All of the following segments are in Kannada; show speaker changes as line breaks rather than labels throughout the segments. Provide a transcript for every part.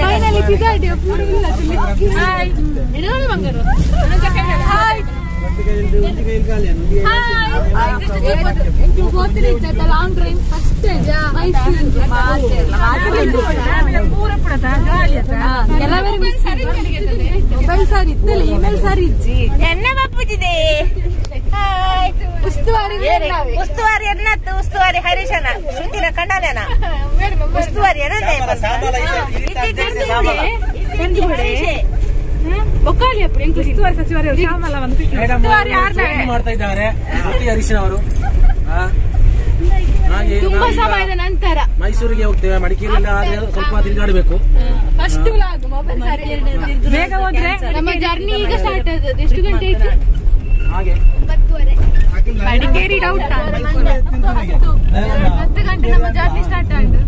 ಫೈನಲಿ ತಿಗಾಡಿ ಪೂರ ಇಲ್ಲ ಹಾಯ್ ಇಡೋಣ ಬಂಗಾರು hi long drive first mobile ಸಾರಿ ಇತ್ತಲ್ಲ ಇಮೇಲ್ ಸಾರಿ ಇಜ್ಜಿ ಎನ್ನ ಬಪ್ಪುಜಿದೆ ಉಸ್ತುವಾರಿ ಎನ್ನತ್ತು ಉಸ್ತುವಾರಿ ಹರೀಶನ ಶ್ರುತಿನ ಕಣ್ಣನೇನ ಉಸ್ತುವಾರಿ ಬೊಕ್ಕಾಳಿ ಉಸ್ತುವಾರಿ ಸಚಿವರು ಮಾಡ್ತಾ ಇದ್ದಾರೆ ಹರೀಶನ್ ಅವರು. ತುಂಬಾ ಸಮಯದ ನಂತರ ಮೈಸೂರಿಗೆ ಹೋಗ್ತೇವೆ. ಮಡಿಕೇರಿಯಿಂದ ಸ್ವಲ್ಪ ತಿರುಗಾಡಬೇಕು. ಫಸ್ಟ್ ವ್ಲಾಗ್ ಮೊಬೈಲ್ ಸಾರಿ ಬೇಗ ಹೋದ್ರೆ ನಮ್ಮ ಜರ್ನಿ ಈಗ ಸ್ಟಾರ್ಟ್ ಆದದ್ದು. ಎಷ್ಟು ಗಂಟೆ ಆಯ್ತು? ಹಾಗೆ 10:30. ಮಡಿಕೇರಿ ಡೌಟ್ 10 ಗಂಟೆ ನಮ್ಮ ಜರ್ನಿ ಸ್ಟಾರ್ಟ್ ಆಯ್ತು.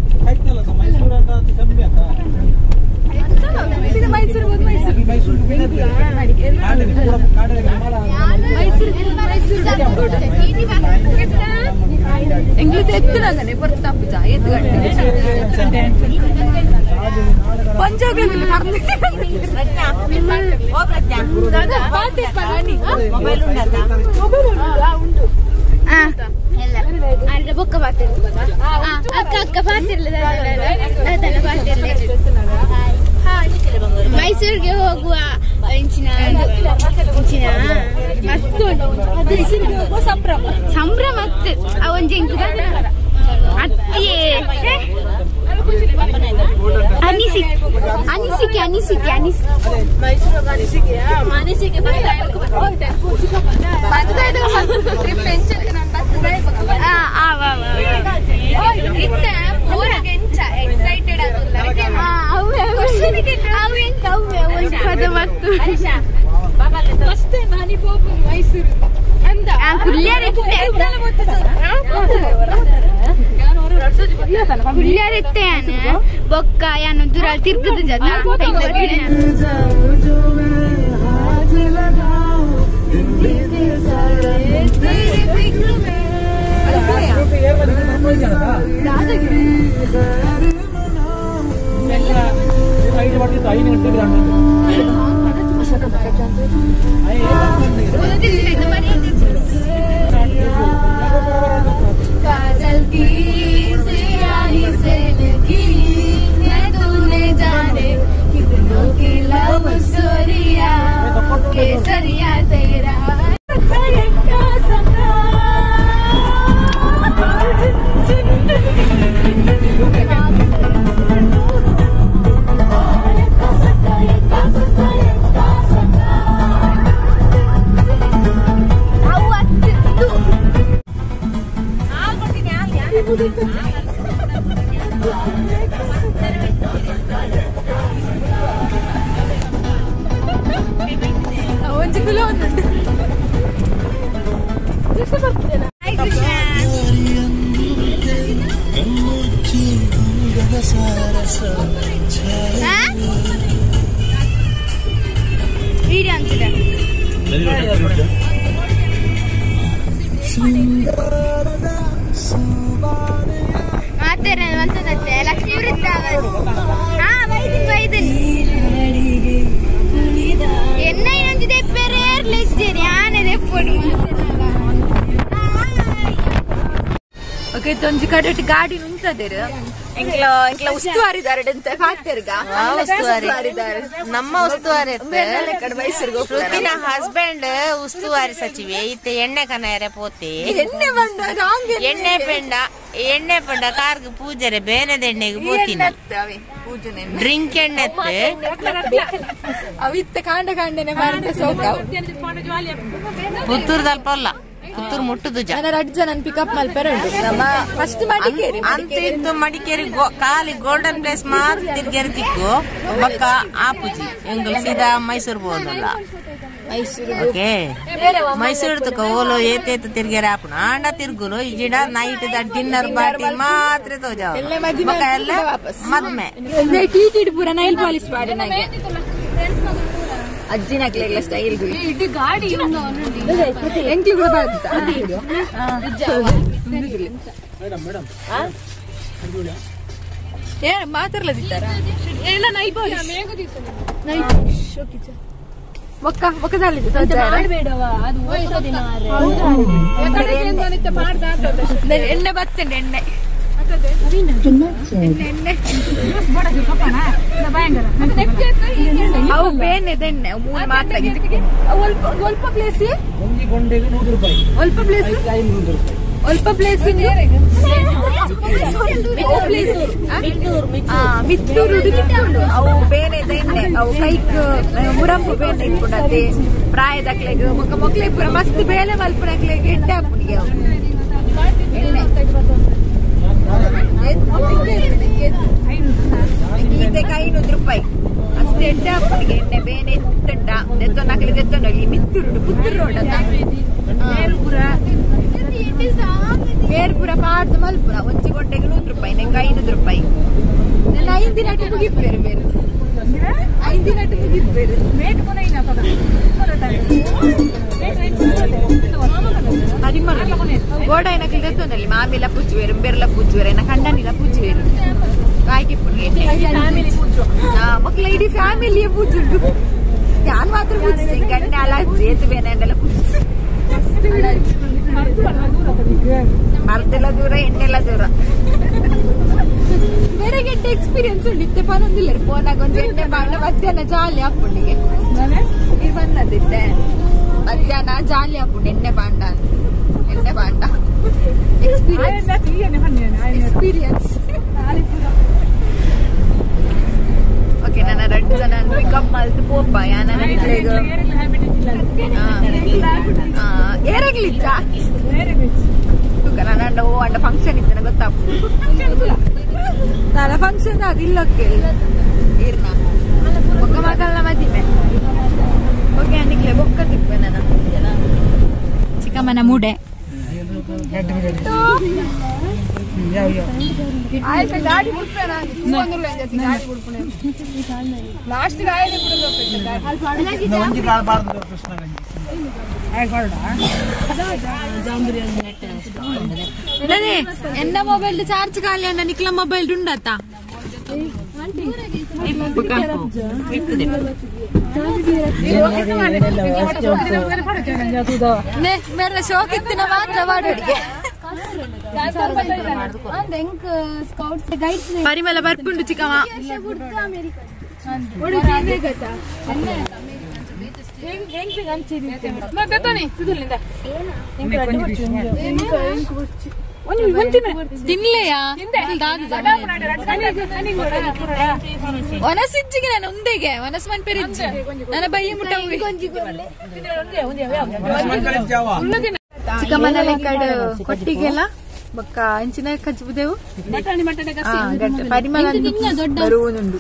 ಮೈಸೂರು ಎಂಗ್ಲಿಷ್ ಎತ್ತುನಾಗನೆ ಬರ್ತಾ ಪೂಜ 5 ಗಂಟೆ ಪಂಜಾಬ್ ಬೊಕ್ಕ ಅಕ್ಕ ಅಕ್ಕ ಮೈಸೂರಿಗೆ ಹೋಗುವ ಸಂಭ್ರಮ ಒಂಜಿ ಅನಿಸಿಕೆ ಬೊಕ್ಕ ಯಾನು ದೂರ ತಿರ್ಗದ ಜನ केसरिया तेरा लक्ष्मी वृत्त ಒಂಜಿ ಕಡೆ ಗಾಡಿ ನಿಂತದೇರು ಉಸ್ತುವಾರಿದಾರೆ
ನಮ್ಮ ಉಸ್ತುವಾರಿ ಶ್ರುತಿನ ಹಸ್ಬೆಂಡ್ ಉಸ್ತುವಾರಿ ಸಚಿವೆ ಇತ್ತ ಎಣ್ಣೆ ಕನಾಯರೆ ಪೋತೆ ಎಣ್ಣೆ ಪಂಡ ಕಾರ್ಗ್ ಪೂಜರೆ ಬೇನದ ಎಣ್ಣೆಗೆ ಪೋತಿನ ಡ್ರಿಂಕ್ ಎಣ್ಣೆ
ಅವಿತ್ತ ಕಾಂಡ ಕಾಂಡನೆ
ಪುತ್ತೂರು ತಲುಪಲ್ಲ ಪುತ್ತೂರು ಮುಟ್ಟುದು
ಜನ ಪಿಕಪ್ ಮಲ್ಪೆರೆ ಫಸ್ಟ್ ಮಡಿಕೇರಿ
ಅಂತ ಮಡಿಕೇರಿ ಖಾಲಿ ಗೋಲ್ಡನ್ ಪ್ಲೇಸ್ ಮಾತ್ರ ತಿರ್ಗೇರಿ ತಿಕ್ಕು ಬಕ್ಕ ಆಪುಜಿ ಎಂಗ್ ಸೀದಾ ಮೈಸೂರು ಹೋದಲ್ಲ ಮೈಸೂರು ತಕ ಓಲೋ ಏತೇತ ತಿರ್ಗೇರಿ ಆಪುನ ಆಂಡ ತಿರ್ಗುಲು ಇಜಿಡ ನೈಟ್ ಡಿನ್ನರ್ ಪಾರ್ಟಿ ಮಾತ್ರ ತೋಜಾವ ಎಲ್ಲ ಮದ್ಮೆ
ಪೂರ ನೈಲ್ ಪಾಲಿಶ್ ಮಾಡಿ ನಂಗೆ ಅಜ್ಜಿನ ಸ್ಟೈಲ್ ಗಾಡಿ ಎಂಕ್ಲಿ ಕೂಡ ಏನ್ ಮಾತಾಡ್ಲದಿದ್ದಾರ ಎಲ್ಲ ನೈ ಪಾಲಿಶ್ ಎಣ್ಣೆ ಬರ್ತೇನೆ ಎಣ್ಣೆ ಅವು ಬೇನೆದ ಎಣ್ಣೆ ಮೂರು ಮಾತ್ರ ಅಲ್ಪ ಪ್ಲೇಸ್ ಅಲ್ಪ ಪ್ಲೇಸ್ ಮಿತ್ತೂರು ಅವು ಬೇನೆದ ಎಣ್ಣೆ ಅವು ಕೈಕ್ ಮುರಂಬು ಬೇನೆ ಇಟ್ಕೊಂಡತ್ತೆ ಪ್ರಾಯದಕ್ಲೆಗ್ ಮೊಕ್ಲೆ ಪೂರ ಮಸ್ತ್ ಬೇಳೆ ಮಲ್ಪನಕ್ಲೆಗ್ ಎಣ್ಣೆ ಹಾಕ್ಬಿಟ್ಟಿಗೆ ಈತೆಗೆ 500 ರೂಪಾಯಿ ಅಷ್ಟೇ ಎಣ್ಣೆ ಹಾಕ್ಬಿಟ್ಟಿಗೆ ಎಣ್ಣೆ ಬೇನೆ ಎತ್ತಂಡ ಎತ್ತೊಂದಾಕ್ಲೆ ಎತ್ತೊಂಡೋಗಿ ಮಿತ್ತೂರು ಪುತ್ತೂರು ರೋಡ್ ಅಂತ ಬೇರ್ಪುರ ಪಾಡ್ದು ಮಲ್ಪುರ ಒಂಚಿ ಗಂಟೆಗೆ 100 ರೂಪಾಯಿ ನಂಗೆ 500 ರೂಪಾಯಿ ನನ್ನ 5 ದಿನ ಮುಗಿಪ್ಪೇರು ಬೇರೆ 5 ದಿನ ಮುಗಿಪ್ಪೇರು ಗೋಡ ಏನಕ್ಕೆ ಎತ್ತೊಂದಲ್ಲಿ ಮಾಮಿಲ ಪೂಜುವೇರು ಬೆರ್ಲ ಪೂಜುವೇರು ಏನ ಕಂಡನಿಲ ಪೂಜುವೇರು ಕಾಯ್ಕೆ ಪುಣ್ಯ ಮಕ್ಕಳ ಇಡೀ ಫ್ಯಾಮಿಲಿಯ ಪೂಜುಂಡು ನಾನು ಮಾತ್ರ ಪೂಜಿಸಿ ಗಂಡ ಅಲ್ಲ ಜೇತು ಬೇನೆಲ್ಲ ಪೂಜಿಸಿ ಮರದೆಲ್ಲ ದೂರ ಎಣ್ಣೆಲ್ಲ ದೂರ ಬೇರೆ ಗೆಡ್ಡೆ ಎಕ್ಸ್ಪೀರಿಯನ್ಸ್ ಉಂಡಿತ್ತೆ ಪನೊಂದಿಲ್ಲ ಫೋನಾಗ ಒಂದು ಎಣ್ಣೆ ಬಾಂಡ ಮಧ್ಯಾಹ್ನ ಜಾಲಿ ಹಾಕೊಂಡಿಗೆ ಇದು ಬಂದಿದ್ದೆ ಮಧ್ಯಾಹ್ನ ಜಾಲಿ ಹಾಕೊಂಡು ಎಣ್ಣೆ ಬಾಂಡ ಎಕ್ಸ್ಪೀರಿಯನ್ಸ್ ಓಕೆ ನನ್ನ 2 ಜನ ಪಿಕಪ್ ಮಲ್ತು ಪೋಪ ಯಾನ ಏರಾಗ್ಲಿಚ್ಚ ನಾನು ಅಂಡ ಫಂಕ್ಷನ್ ಇದ್ದೇನೆ ಗೊತ್ತಾಗ್ತದೆ ನನ್ನ ಫಂಕ್ಷನ್ ಅದಿಲ್ಲಕ್ಕೆ ಇರ್ನ ಒಕ್ಕ ಮಗಲ್ನ ಮದಿಮೆ ಓಕೆ ಅನ್ನಿಕ್ಲೆ ಬೊಕ್ಕ ತಿಪ್ಪೆ ನಾನು ಚಿಕ್ಕಮ್ಮನ ಮೂಡೆ ಗಾಡಿ ಲಾಸ್ಟ್ എന്ന മൊബൈലിൽ ചാർജ് കാലിയാണ് നിക്ല മൊബൈൽ ഉണ്ടാത്താ मेरे शौक इतना मात्र ಪರಿಮಳ ಬರ್ಪುಂಡು ಚಿಕ್ಕಮ್ಮ ತಿನ್ಲೆಯಾ ಒನಸಿಜ್ಜಿಗೆ ನಾನು ಒಂದೇಗೆ ಒನಸ್ ಮನ್ಪೆರಿಜ್ಜಿ ನನ್ನ ಬಯ್ಯ ಮುಟ್ಟ ಚಿಕ್ಕಮ್ಮನ ಕಡೆ ಕೊಟ್ಟಿಗೆಲ್ಲ ಬೊಕ್ಕ ಅಂಚಿನ ಕಚ್ಚಿಬುದೇವು ಪರಿಮಳ ಬರುವುದುಂಡು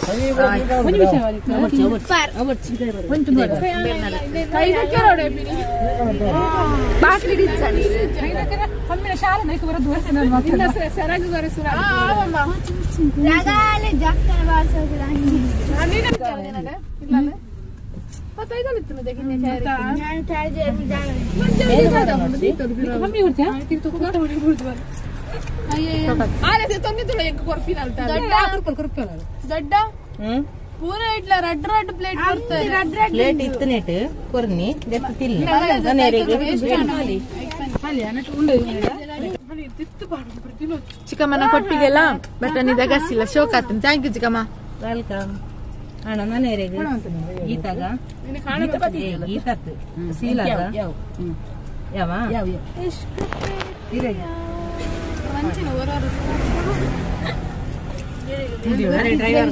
ಪೂರ ಇಟ್ಲ ರಡ್ ರಡ್ ಪ್ಲೇಟ್ ಪ್ಲೇಟ್ ಇತ್ತು ನೆಟ್ ಕೊರ್ನಿ ಚಿಕ್ಕಮ್ಮನ ಕೊಟ್ಟಿಗೆಲ್ಲ ಬಟನ್ ಇದಗಸಿಲ್ಲ ಶೋಕ್ ಆಗ್ತದೆ. ಥ್ಯಾಂಕ್ ಯು ಚಿಕ್ಕಮ್ಮ. ವೆಲ್ಕಮ್. ಅಣ್ಣ ಮನೆಯವರೆಗೆ ಈತಾಗ ಈತತ್ತು ಸೀಲಾಗ ಯಾವ ಡ್ರೈವರ್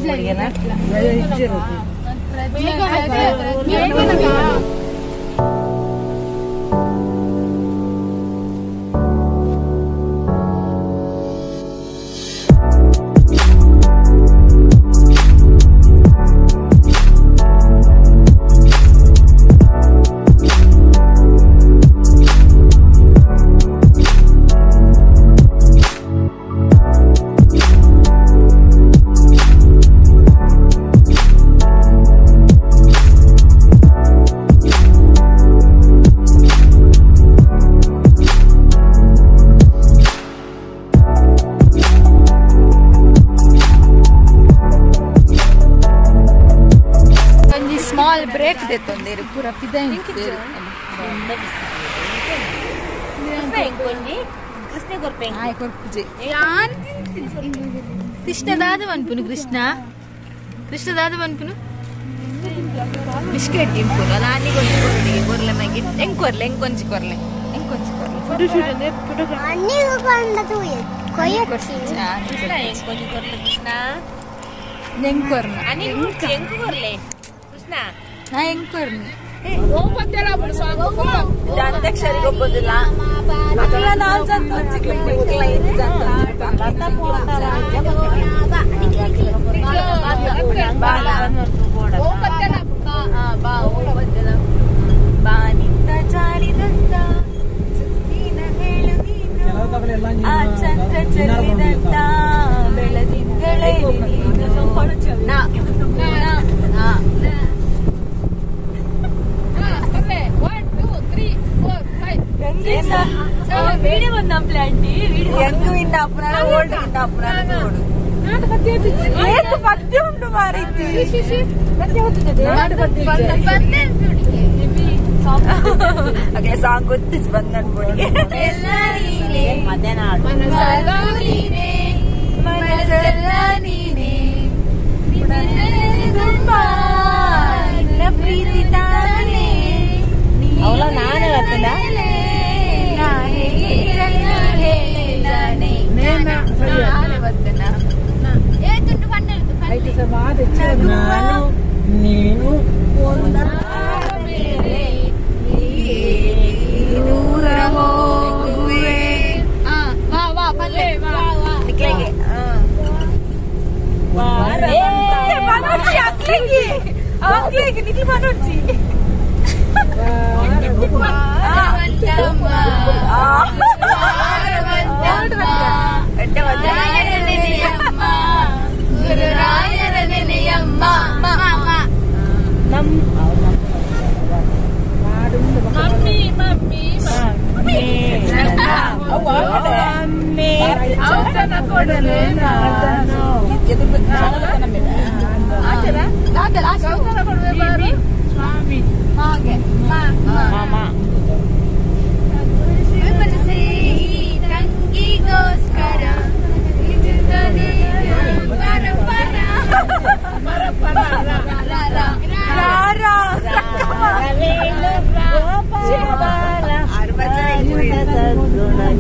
కృష్ణ దాదమనుకును కృష్ణదాదమనుకును బిస్కెట్ ఇంపును అలా అన్ని కొంచుకోండి కొరలే మగి ఎంకొరలే ఎంకొంచి కొరలే ఫోటో షూట్ అంటే ఫోటోగ్రాఫ్ అన్ని కొండ తూయే కొయ్యొచ్చి కృష్ణ ఎంకొంచి కొరలే కృష్ణ ఎంకొరన అని ఎంకొరలే కృష్ణ నా ఎంకొరన ఓ పద్దెలా బుల్సాగో ఫోటో ದಾಂತಕ್ಷರಿ ಗೊಬ್ಬದಿಲ್ಲ ಮಕ್ಕಳ ನಾಲ್ ಜಂತ ಚಿಕ್ಲಿಂಗ್ ಉರ್ಲ ಇದು ಜಂತ ಲತ ಪೋಂಡಲ ಬಾಲ ಓ ಪದ್ದಲ ಬಾ ಓ ಪದ್ದಲ ಬಾನಿಂದ ಜಾರಿದಂತ ಸುತ್ತಿನ ಹೇಳುವೀನು ಆ ಚಂದ್ರ ಚೆಲ್ಲಿದಂತ ಬೆಳದಿಂಗಳೇ ನಾ వీడియో ఉందాం ప్లాంటి ఎందు ఇంద అప్పున ఓల్డ్ ఇంద అప్పున చూడు నాట పత్తి ఏక పత్తి ఉండు మారితి పత్తి అవుతుంది నాట పత్తి పత్తి అగే సాంగ్ గుర్తు బందన్ పొడి ఎల్లారీనే మదనాడు మనసల్లారీనే మనసల్లారీనే దుంబా న ప్రీతి తానే ಅವಳ ನಾನೇ ಹೇಳ್ತಿಲ್ಲ
నేను ದೂರ ಹೋಗುವೆ
ನಿಧಿ ಮಾಡೋಡ್ಸಿ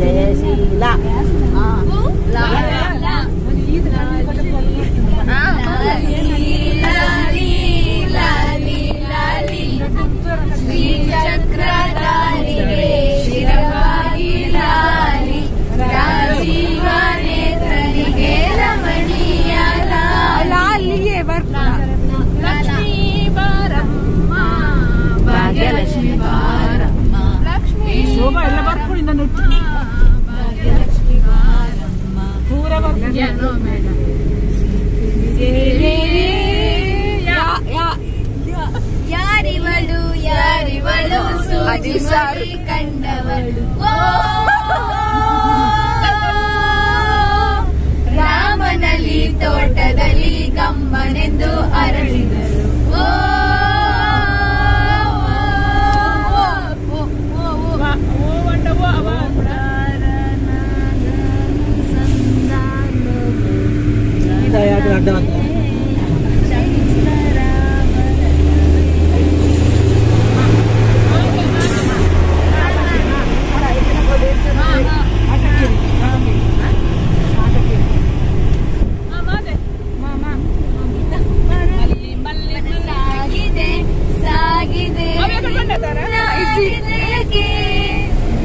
జయశీల
ಭಾಗ್ಯಲಕ್ಷ್ಮಿ ಬಾರಮ್ಮ
ಶೋಭಾ ಎಲ್ಲ ಬರ್ಕೊಂಡು ನಾನು
ಭಾಗ್ಯಲಕ್ಷ್ಮಿ ಬಾರಮ್ಮ
ಪೂರ ಬರ್ಕೊಂಡು
ಯಾರಿವಳು ಯಾರಿವಳು ಸೂಜಿಸಾರಿ ಕಂಡವಳು ರಾಮನಲ್ಲಿ ತೋಟದಲ್ಲಿ ಗಮ್ಮನೆಂದು ಅರಳಿದರು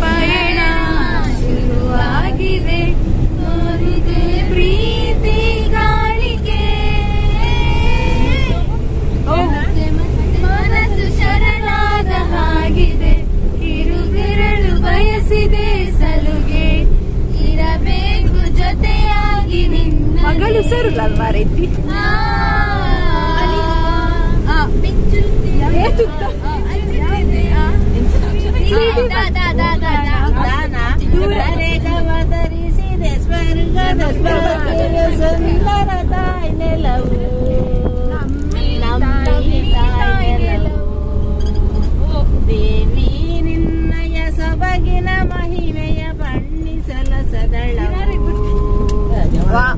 ಪಯಣ ಶುರುವಾಗಿದೆ ಪ್ರೀತಿ ಗಾಳಿಗೆ ಮನಸ್ಸು ಶರಣಾದ ಹಾಗಿದೆ ಕಿರುಗಿರಳು ಬಯಸಿದೆ ಸಲುಗೆ ಇರಬೇಕು ಜೊತೆಯಾಗಿ ನಿನ್ನ
ಮಗಳು ಸರುಲಲ್ವ ರೀತಿ ಧರಿಸಿದೆ ಸ್ವರ್ಗದ ಸುಂದರ ತಾಯಿ ನೆಲವು ನಮ್ಮ ತಾಯಿ ನೆಲವು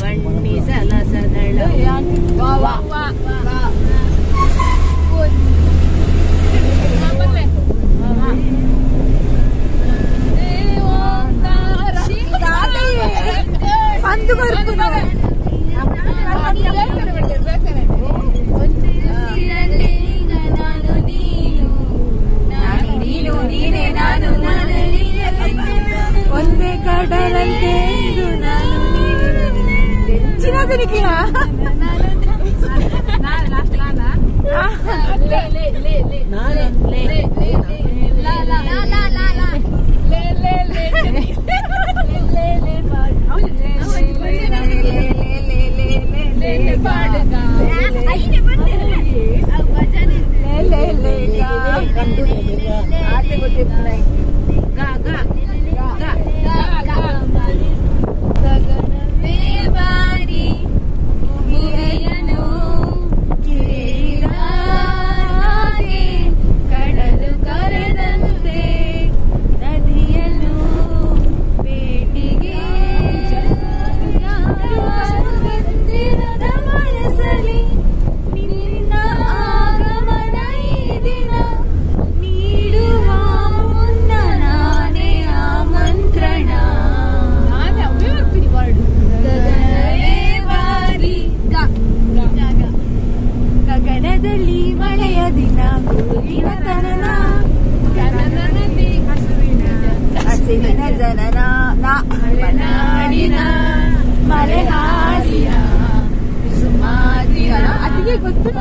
ಬಣ್ಣಿಸಲ ಸದಳ ಒಂದೇ ಕಡಲಂತೆ ಗಗನದಲ್ಲಿ ಮಳೆಯ ದಿನ ಹಸಿರಿನ ಜನನ ನಾಡಿನ ಮಳೆ ಹಾಡಿನ ಸುಮಾರಿಯ ಅತಿಗೆ ಗೊತ್ತು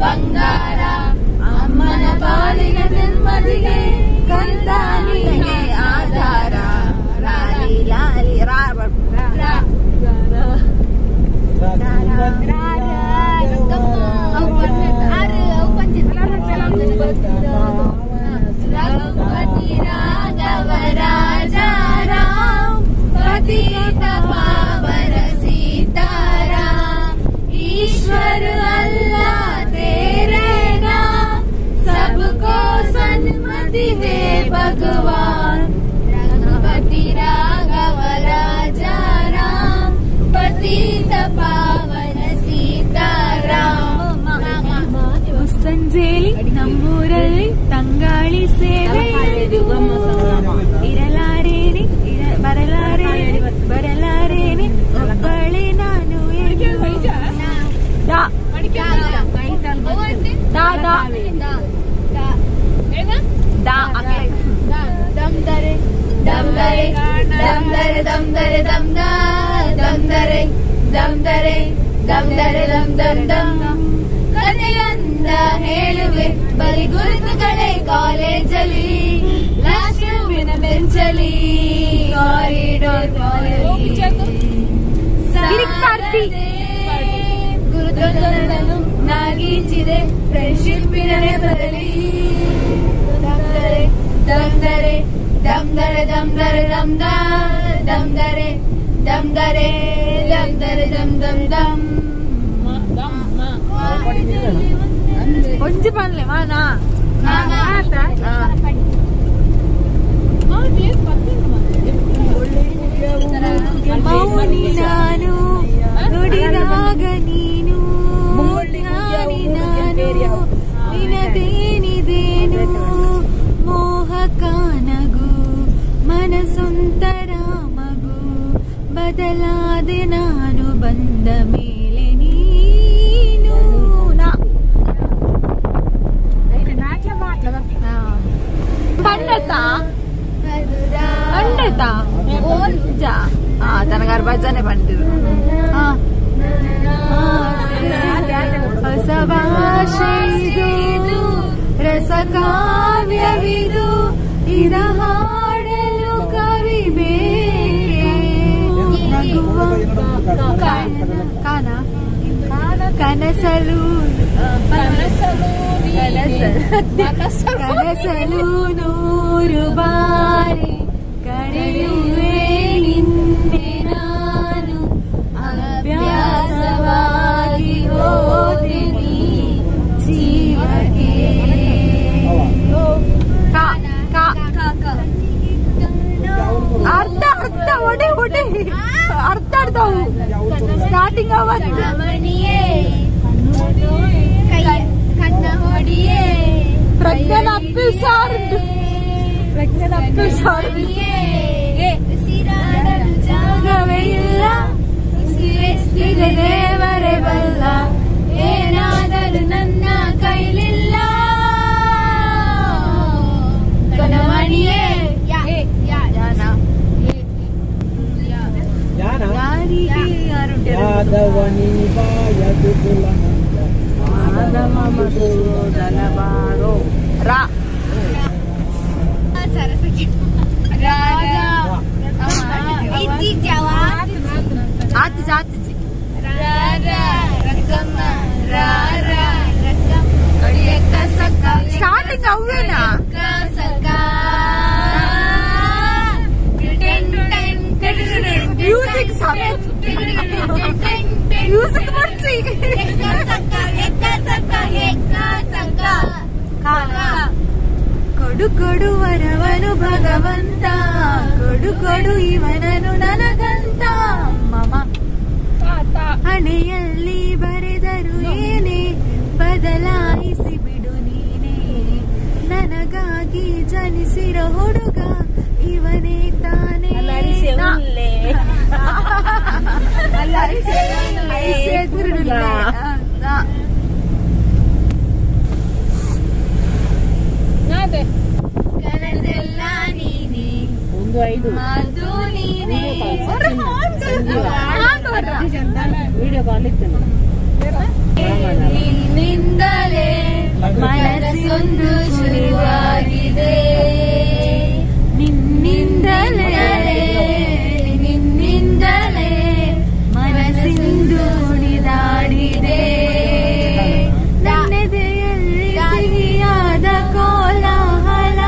ಬಂಗಾರ ಅಮ್ಮನ ಪಾಲಿನ ನೆಮ್ಮದಿಗೆ ಕಂದಾನಿಗೆ ಆಧಾರ ಲಾಲಿ ಲಾಲಿ ರಘುಪತಿ ರಾಘವ ರಾಜಾರಾಮ್ ಪತಿತ ಪಾವನ सीताराम ईश्वर अल्लाह तेरे नाम सबको सन्मति दे भगवान रघुपति राघव राजा राम पतित पावन सीताराम ಸಂಜೆಲಿ ನಮ್ಮೂರಲ್ಲಿ ತಂಗಾಳಿ ಸೇವೆ ಇರಲಾರೇನೆ ಬರಲಾರೇನೆ ಒಬ್ಬಳೆ ನಾನು ಕಥೆಯಂದ ಹೇಳುವೆ ಬರೀ ಗುರುತುಗಳೇ ಕಾಲೇಜಲ್ಲಿ ಲಾಸ್ಟ್ ರೂಮಿನ ಬೆಂಚಲಿ ಕಾರಿಡೋರ್ ಗುರುತುಗಳನ್ನು ನಾಗೀಚಿದೆ ಫ್ರೆಂಡ್ಶಿಪ್ಪಿನೇ ಬರಲಿ ದಮ್ದರೆ ದಮ್ದರೆ ದಮ್ದರೆ ದಮ್ದ ದಮ್ದರೆ ದಮ್ದರೆ ದಮ್ದರೆ ದಮ್ ದಮ್ ದಮ್ ಒಂಜಿ ಪನ್ಲೆ ಮಾನಾ ಮೌನಿ ನಾನು ನುಡಿದಾಗ ನೀನು ಜ್ಞಾನಿ ನಾನು ನಿನದೇನಿದೇನು ಮೋಹಕ ನಗು ಮನಸೊಂತರ ಮಗು ಬದಲಾದೆ ನಾನು ಬಂದ ಮೇಲೆ ನೀನು పండతా తనగారు భజనే పండిరు
ಹೊಸ ಭಾಷೆಯಿದು ರಸಕಾವ್ಯವಿದು ಇದ ಹಾಡಲು ಕವಿ ಬೇಕೆ ನಗುವ ಕನಸಲು ನೂರು ಬಾರಿ ಕರೆಯುವೆ ನಿನ್ನೆ ನಾನು ಅಭ್ಯಾಸವಾಗಿ ಹೋದಿನಿ ಜೀವಕ್ಕೆ ಅರ್ಧ ಅರ್ಧ ಒಡೆ ಒಡೆ ಅರ್ಧ ಅರ್ಧವು ಸ್ಟಾರ್ಟಿಂಗ್ ಅವತ್ತು ಕಣ್ಣ ಹೊಡಿಯೇ ಪ್ರಜ್ಞಾನ ಅಪ್ಪಿ ಸಾರುಂಟು ಪ್ರಜ್ಞಾನ ಅಪ್ಪಿ ಸಾರು ಜಾಗವೇ ಇಲ್ಲ ದೇವರೇ ಬಲ್ಲ ಏನಾದರೂ ನನ್ನ ಕೈಲಿಲ್ಲ ಕಣಮಣಿಯೇ ಸ್ಟಾರ್ಟಿಂಗ್ ಅವೇನಾ ಮ್ಯೂಸಿಕ್ ಮ್ಯೂಸಿಕ್ ಮಾಡ್ಸಿ ಕೊಡು ಕೊಡು ವರವನು ಭಗವಂತ ಕೊಡು ಕೊಡು ಇವನನು ನನಗಂತ ಮಮ ಹಣೆಯಲ್ಲಿ ಬರೆದರು ಏನೇ ಬದಲಾಯಿಸಿ ಬಿಡು ನೀನೇ ನನಗಾಗಿ ಜನಿಸಿರೋ ಹುಡುಗ ಇವನೇ ತಾನೇ ಕನಸೆಲ್ಲ ನೀನೆ ಮಾತು ನೀನೆ ನಿನ್ನಿಂದಲೇ ಮನಸ್ಸೊಂದು ಶುರುವಾಗಿದೆ ನಿನ್ನಿಂದಲೇ ನಿನ್ನಿಂದಲೇ ಮನಸ್ಸಿಂದು ಕುಣಿದಾಡಿದೆ ನನ್ನೆದೆಯಲ್ಲಿ ಸಿಹಿಯಾದ ಕೋಲಾಹಲ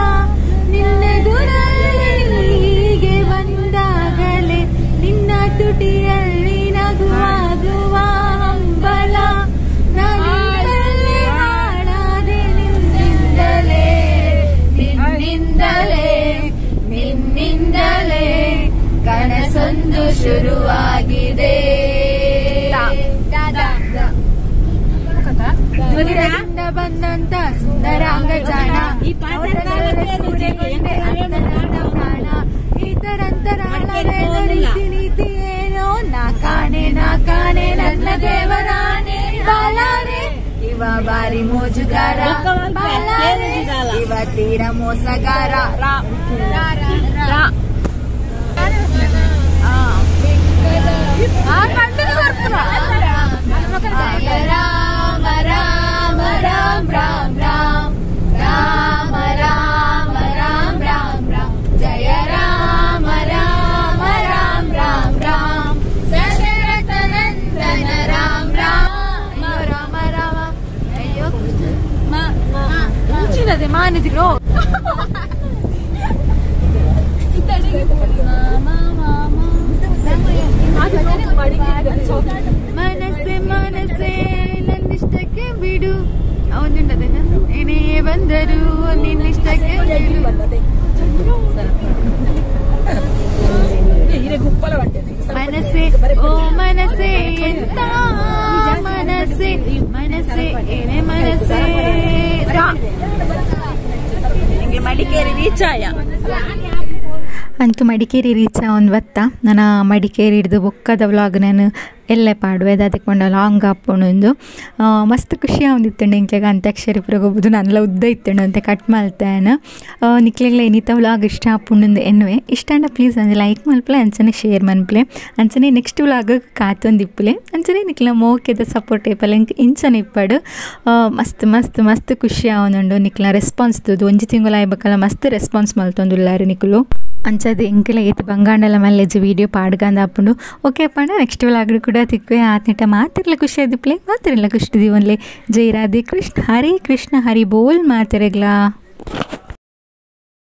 ನಿನ್ನೆದುರಲ್ಲಿ ಹೀಗೆ ಬಂದಾಗಲೇ ನಿನ್ನ ತುಟಿಯಲ್ಲಿ ನಗುವಾಗುವ ಹಂಬಲ ನಾನಿಂದಲೇ ಹಾಡಾದೆ ನಿನ್ನಿಂದಲೇ ನಿನ್ನಿಂದಲೇ ನಿನ್ನಿಂದಲೇ ಕನಸೊಂದು ಶುರುವಾಗಿದೆ ದೂರದಿಂದ ಬಂದಂತ ಸುಂದರಾಂಗ ಜಾಣ ಪ್ರಾಣ ಇತರಂತರಾಳ ರೀತಿ ನೀತಿ ಏನೋ ನಾ ಕಾಣೆ ನನ್ನ ದೇವರಾಣೆ ಬಾಲಾರೆ ಇವ ಬಾರಿ ಮೋಜುಗಾರ ಬಾಲಾರೆ ಇವ ತೀರ ಮೋಸಗಾರ ರಾಮ ರಾಮ ರಾಮ ರಾಮ ರಾಮ ರಾಮ ರಾಮ ರಾಮ ರಾಮ ಜಯ ರಾಮ ರಾಮ ರಾಮ ರಾಮ ರಾಮ ದಶರಥ ನಂದನ ರಾಮ ರಾಮ ರಾಮ ರಾಮ ಅಯ್ಯೋ ಮುಂಚಿನದೆ ಮಾನಿದ್ರು ಮನಸ್ಸೆ ಮನಸ್ಸೆ ನನ್ನಿಷ್ಟಕ್ಕೆ ಬಿಡು ಅವನುಂಡದೆ ಏನೇ ಬಂದರು ನಿನ್ನಿಷ್ಟಕ್ಕೆ ಬಿಡು ಮನಸ್ಸೆ ಓ ಮನಸ್ಸೆ ಎಂತ ಮನಸ್ಸೆ ಮನಸ್ಸೆ ಏನೇ ಮನಸ್ಸೆ ನಿಂಗೆ ಮಡಿಕೇರಿ ರೀಚ್ ಆಯ
ಅಂತೂ ಮಡಿಕೇರಿ ರೀಚ್ ಒಂದು ಬತ್ತ ನಾನು ಮಡಿಕೇರಿ ಹಿಡಿದು ಬೊಕ್ಕದ ವ್ಲಾಗ್ ನಾನು ಎಲ್ಲೇ ಪಾಡುವೆ ಅದಕ್ಕೆ ಕೊಂಡ ಲಾಂಗ್ ಹಾಪುಣೊಂದು ಮಸ್ತ್ ಖುಷಿ ಆಗುತ್ತಿತ್ತು ಇಂಕ್ಲೆಗೆ ಅಂತ್ಯಾಕ್ಷರಿ ಹೋಗ್ಬೋದು ನಾನೆಲ್ಲ ಉದ್ದ ಇತ್ತೇನು ಅಂತ ಕಟ್ ಮಾಡ್ತೇನೆ ನಿಕ್ಲೆಗ್ಲ ಏನಿತ್ತ ವ್ಲಾಗ್ ಇಷ್ಟ ಹಾಪುಣೊಂದು ಎನ್ನುವೆ ಇಷ್ಟ ಅಂಡ ಪ್ಲೀಸ್ ಅಂದ್ರೆ ಲೈಕ್ ಮಲ್ಪಲೆ ಅಂಚನೆ ಶೇರ್ ಮನ್ಪಲೆ ಅಂಚನೆ ನೆಕ್ಸ್ಟ್ ವ್ಲಾಗ್ ಕಾತೊಂದಿಪ್ಪಲೆ ಅಂಚನೆ ನಿಕ್ಲ ಮೋಕೆದ ಸಪೋರ್ಟ್ ಏಪಲ್ಲ ಇಂಚನೆ ಇಪ್ಪಡು ಮಸ್ತ್ ಮಸ್ತ್ ಮಸ್ತ್ ಖುಷಿ ಆವೊಂದುಂಡು ನಿಕ್ಲ ರೆಸ್ಪಾನ್ಸ್ ತೂದು ಒಂಜಿ ತಿಂಗಳು ಆಯ್ಬೇಕಲ್ಲ ಮಸ್ತ್ ರೆಸ್ಪಾನ್ಸ್ ಮಲ್ತೊಂದುಲ್ಲಾರು ನಿಕ್ಲು ಅಂಚದು ಎಂಕಲ ಏತು ಬಂಗಾಂಡಲ ಮಲ್ಲೆಜ್ ವೀಡಿಯೋ ಪಾಡ್ಗಂದು ಹಾಪುಂಡು ಓಕೆ ಪಂಡ ನೆಕ್ಸ್ಟ್ ವ್ಲಾಗ್ ಕೂಡ ತಿಕ್ವೆ ಆತ್ನಿಟ ಮಾತಿರ್ಲ ಖುಷಿ ಆದಿಪ್ಲೆ ಮಾತಿರಲ್ಲ ಖುಷಿ ದೀವನ್ಲೆ ಜೈ ರಾಧೆ ಕೃಷ್ಣ ಹರೇ ಕೃಷ್ಣ ಹರಿ ಬೋಲ್ ಮಾತಿರಗ್ಲಾ.